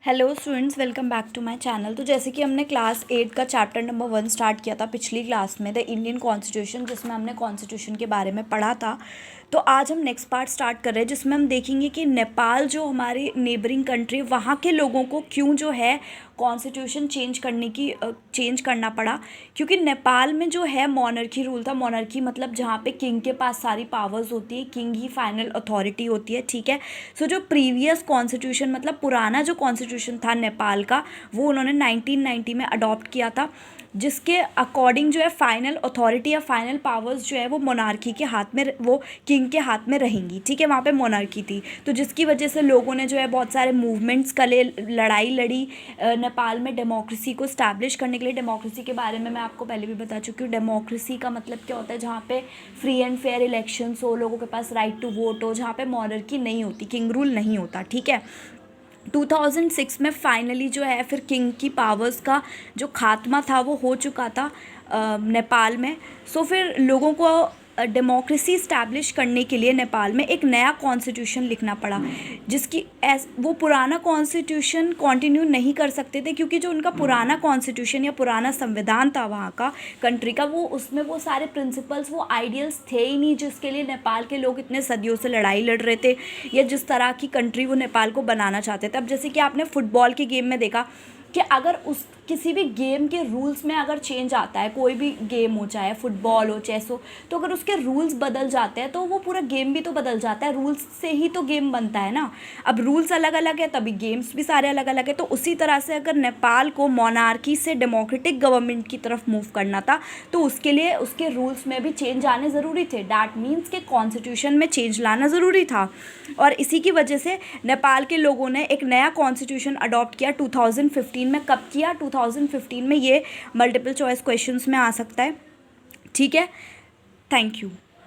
Hello students, welcome back to my channel. तो जैसे कि हमने क्लास 8 का चैप्टर नंबर 1 स्टार्ट किया था पिछली क्लास में, द इंडियन कॉन्स्टिट्यूशन, जिसमें हमने कॉन्स्टिट्यूशन के बारे में पढ़ा था। तो आज हम नेक्स्ट पार्ट स्टार्ट कर रहे हैं, जिसमें हम देखेंगे कि नेपाल जो हमारी नेबरिंग कंट्री, वहाँ के लोगों को क्यों जो है कॉन्स्टिट्यूशन चेंज करना पड़ा। क्योंकि नेपाल में जो है मोनर्की रूल था। मोनर्की मतलब जहाँ पे किंग के पास सारी पावर्स होती है, किंग ही फाइनल अथॉरिटी होती है, ठीक है। सो जो प्रीवियस कॉन्स्टिट्यूशन मतलब पुराना जो कॉन्स्टिट्यूशन था नेपाल का, वो उन्होंने 1990 में अडॉप्ट किया था, जिसके अकॉर्डिंग जो है फाइनल अथॉरिटी या फाइनल पावर्स जो है वो मोनार्की के हाथ में, वो किंग के हाथ में रहेंगी, ठीक है। वहाँ पे मोनार्की थी, तो जिसकी वजह से लोगों ने जो है बहुत सारे मूवमेंट्स के लिए लड़ाई लड़ी नेपाल में डेमोक्रेसी को स्टैब्लिश करने के लिए। डेमोक्रेसी के बारे में मैं आपको पहले भी बता चुकी हूँ। डेमोक्रेसी का मतलब क्या होता है? जहाँ पे फ्री एंड फेयर इलेक्शंस हो, लोगों के पास राइट टू वोट हो, जहाँ पे मोनार्की नहीं होती, किंग रूल नहीं होता, ठीक है। 2006 में फाइनली जो है फिर किंग की पावर्स का जो खात्मा था वो हो चुका था नेपाल में। सो फिर लोगों को डेमोक्रेसी इस्टेब्लिश करने के लिए नेपाल में एक नया कॉन्स्टिट्यूशन लिखना पड़ा, जिसकी वो पुराना कॉन्स्टिट्यूशन कंटिन्यू नहीं कर सकते थे, क्योंकि जो उनका पुराना कॉन्स्टिट्यूशन या पुराना संविधान था वहाँ का कंट्री का, वो उसमें वो सारे प्रिंसिपल्स, वो आइडियल्स थे ही नहीं, जिसके लिए नेपाल के लोग इतने सदियों से लड़ाई लड़ रहे थे, या जिस तरह की कंट्री वो नेपाल को बनाना चाहते थे। अब जैसे कि आपने फुटबॉल के गेम में देखा कि अगर उस किसी भी गेम के रूल्स में अगर चेंज आता है, कोई भी गेम हो, चाहे फुटबॉल हो, चेस हो, तो अगर उसके रूल्स बदल जाते हैं तो वो पूरा गेम भी तो बदल जाता है। रूल्स से ही तो गेम बनता है ना। अब रूल्स अलग अलग है तभी गेम्स भी सारे अलग अलग है। तो उसी तरह से अगर नेपाल को मोनार्की से डेमोक्रेटिक गवर्नमेंट की तरफ मूव करना था, तो उसके लिए उसके रूल्स में भी चेंज आने ज़रूरी थे। डैट मीन्स के कॉन्स्टिट्यूशन में चेंज लाना ज़रूरी था। और इसी की वजह से नेपाल के लोगों ने एक नया कॉन्स्टिट्यूशन अडॉप्ट किया 2015 में। कब किया? 2015 में। ये मल्टीपल चॉइस क्वेश्चंस में आ सकता है, ठीक है। Thank you.